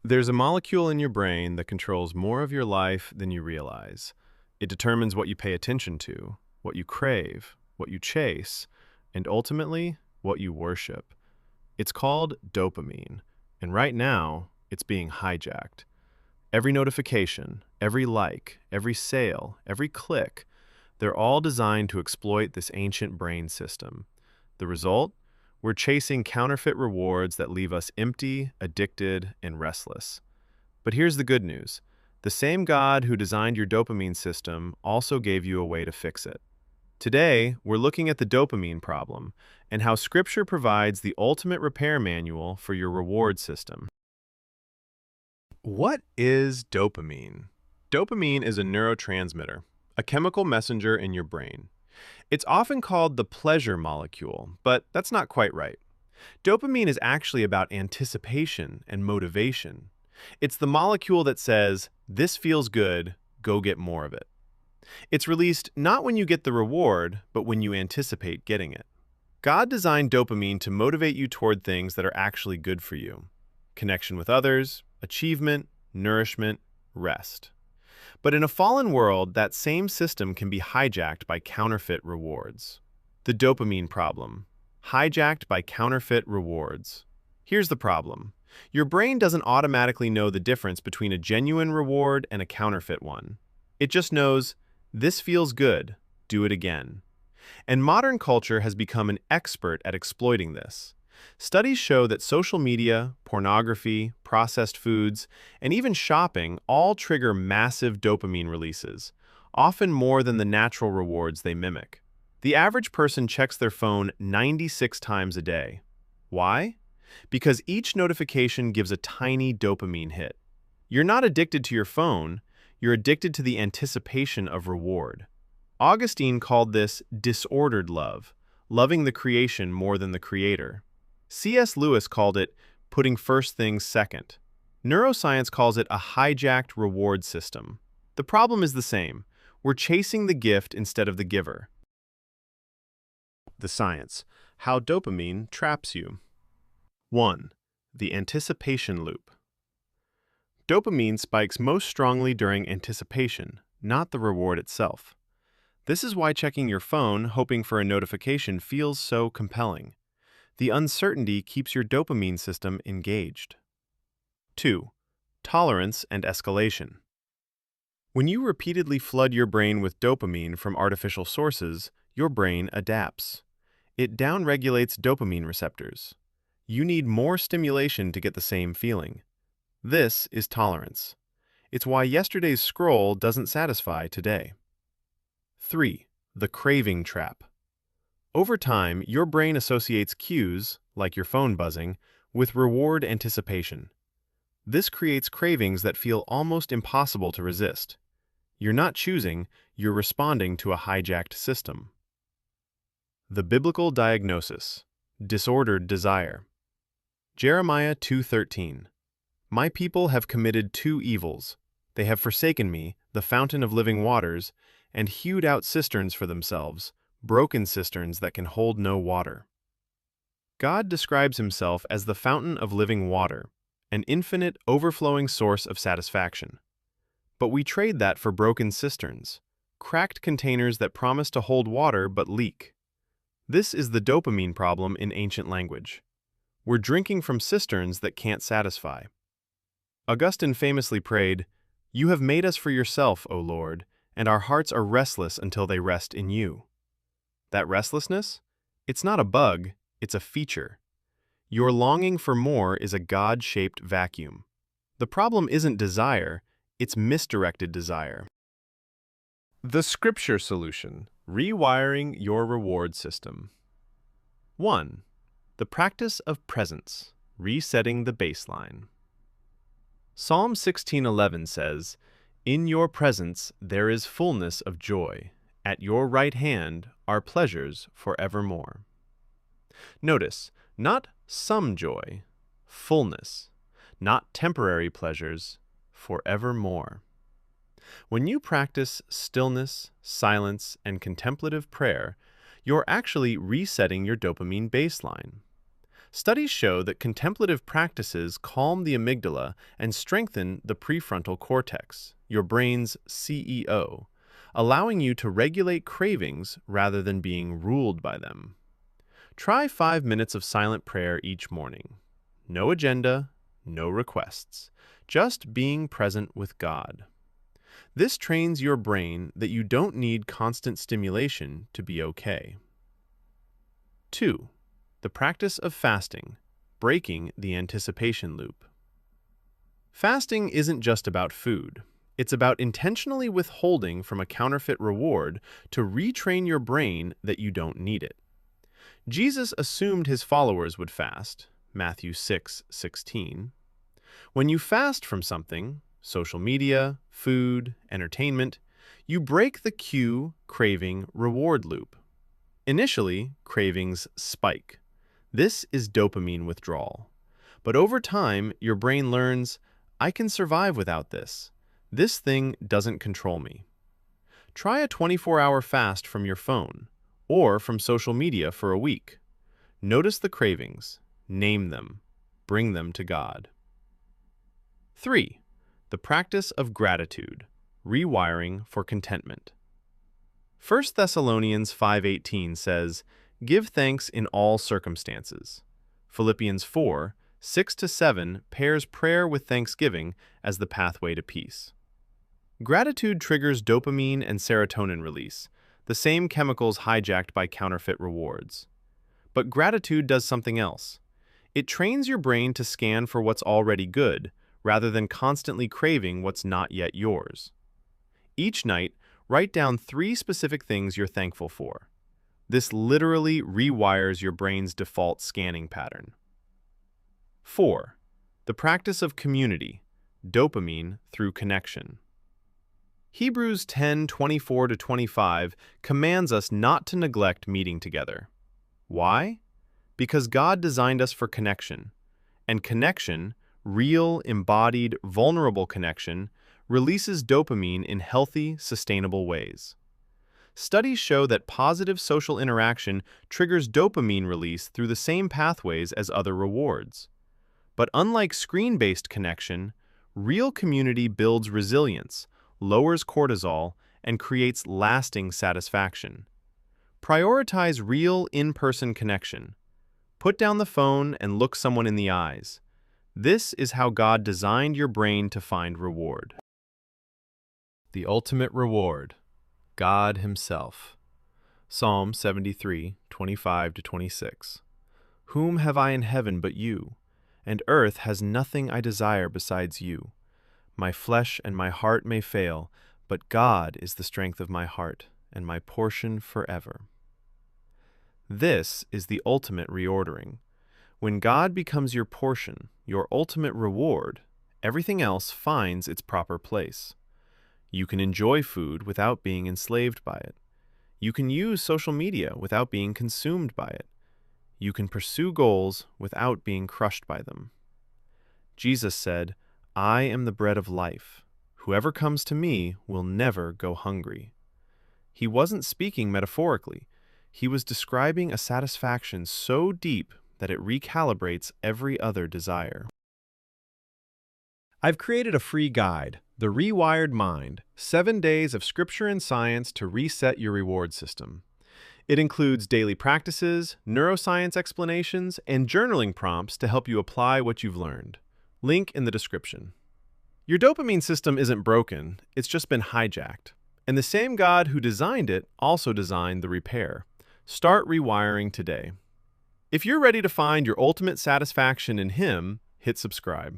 There's a molecule in your brain that controls more of your life than you realize. It determines what you pay attention to, what you crave, what you chase, and ultimately, what you worship. It's called dopamine, and right now, it's being hijacked. Every notification, every like, every sale, every click, they're all designed to exploit this ancient brain system. The result? We're chasing counterfeit rewards that leave us empty, addicted, and restless. But here's the good news. The same God who designed your dopamine system also gave you a way to fix it. Today, we're looking at the dopamine problem and how Scripture provides the ultimate repair manual for your reward system. What is dopamine? Dopamine is a neurotransmitter, a chemical messenger in your brain. It's often called the pleasure molecule, but that's not quite right. Dopamine is actually about anticipation and motivation. It's the molecule that says, "This feels good, go get more of it." It's released not when you get the reward, but when you anticipate getting it. God designed dopamine to motivate you toward things that are actually good for you: connection with others, achievement, nourishment, rest. But in a fallen world, that same system can be hijacked by counterfeit rewards. The dopamine problem. Hijacked by counterfeit rewards. Here's the problem. Your brain doesn't automatically know the difference between a genuine reward and a counterfeit one. It just knows, this feels good, do it again. And modern culture has become an expert at exploiting this. Studies show that social media, pornography, processed foods, and even shopping all trigger massive dopamine releases, often more than the natural rewards they mimic. The average person checks their phone 96 times a day. Why? Because each notification gives a tiny dopamine hit. You're not addicted to your phone, you're addicted to the anticipation of reward. Augustine called this disordered love, loving the creation more than the creator. C.S. Lewis called it putting first things second. Neuroscience calls it a hijacked reward system. The problem is the same. We're chasing the gift instead of the giver. The science. How dopamine traps you. 1. The anticipation loop. Dopamine spikes most strongly during anticipation, not the reward itself. This is why checking your phone, hoping for a notification, feels so compelling. The uncertainty keeps your dopamine system engaged. 2. Tolerance and escalation. When you repeatedly flood your brain with dopamine from artificial sources, your brain adapts. It downregulates dopamine receptors. You need more stimulation to get the same feeling. This is tolerance. It's why yesterday's scroll doesn't satisfy today. 3. The craving trap. Over time, your brain associates cues, like your phone buzzing, with reward anticipation. This creates cravings that feel almost impossible to resist. You're not choosing, you're responding to a hijacked system. The biblical diagnosis: disordered desire. Jeremiah 2:13. My people have committed two evils. They have forsaken me, the fountain of living waters, and hewed out cisterns for themselves, broken cisterns that can hold no water. God describes himself as the fountain of living water, an infinite, overflowing source of satisfaction. But we trade that for broken cisterns, cracked containers that promise to hold water but leak. This is the dopamine problem in ancient language. We're drinking from cisterns that can't satisfy. Augustine famously prayed, "You have made us for yourself, O Lord, and our hearts are restless until they rest in you." That restlessness? It's not a bug, it's a feature. Your longing for more is a God-shaped vacuum. The problem isn't desire, it's misdirected desire. The Scripture solution: rewiring your reward system. 1. The practice of presence, resetting the baseline. Psalm 16:11 says, "In your presence there is fullness of joy. At your right hand are pleasures forevermore." Notice, not some joy, fullness, not temporary pleasures, forevermore. When you practice stillness, silence, and contemplative prayer, you're actually resetting your dopamine baseline. Studies show that contemplative practices calm the amygdala and strengthen the prefrontal cortex, your brain's CEO, allowing you to regulate cravings rather than being ruled by them. Try 5 minutes of silent prayer each morning. No agenda, no requests, just being present with God. This trains your brain that you don't need constant stimulation to be okay. 2. The practice of fasting, breaking the anticipation loop. Fasting isn't just about food. It's about intentionally withholding from a counterfeit reward to retrain your brain that you don't need it. Jesus assumed his followers would fast, Matthew 6:16. When you fast from something, social media, food, entertainment, you break the cue, craving, reward loop. Initially, cravings spike. This is dopamine withdrawal. But over time, your brain learns, I can survive without this. This thing doesn't control me. Try a 24-hour fast from your phone or from social media for a week. Notice the cravings, name them, bring them to God. 3. The practice of gratitude, rewiring for contentment. 1 Thessalonians 5:18 says, Give thanks in all circumstances. Philippians 4:6-7 pairs prayer with thanksgiving as the pathway to peace. Gratitude triggers dopamine and serotonin release, the same chemicals hijacked by counterfeit rewards. But gratitude does something else. It trains your brain to scan for what's already good, rather than constantly craving what's not yet yours. Each night, write down 3 specific things you're thankful for. This literally rewires your brain's default scanning pattern. 4. The practice of community, dopamine through connection. Hebrews 10:24-25 commands us not to neglect meeting together. Why? Because God designed us for connection, and connection, real, embodied, vulnerable connection, releases dopamine in healthy, sustainable ways. Studies show that positive social interaction triggers dopamine release through the same pathways as other rewards. But unlike screen-based connection, real community builds resilience, lowers cortisol, and creates lasting satisfaction. Prioritize real, in-person connection. Put down the phone and look someone in the eyes. This is how God designed your brain to find reward. The ultimate reward, God Himself. Psalm 73:25-26. Whom have I in heaven but you? And earth has nothing I desire besides you. My flesh and my heart may fail, but God is the strength of my heart and my portion forever. This is the ultimate reordering. When God becomes your portion, your ultimate reward, everything else finds its proper place. You can enjoy food without being enslaved by it. You can use social media without being consumed by it. You can pursue goals without being crushed by them. Jesus said, I am the bread of life. Whoever comes to me will never go hungry. He wasn't speaking metaphorically. He was describing a satisfaction so deep that it recalibrates every other desire. I've created a free guide, The Rewired Mind, 7 Days of Scripture and Science to Reset Your Reward System. It includes daily practices, neuroscience explanations, and journaling prompts to help you apply what you've learned. Link in the description. Your dopamine system isn't broken, it's just been hijacked. And the same God who designed it also designed the repair. Start rewiring today. If you're ready to find your ultimate satisfaction in Him, hit subscribe.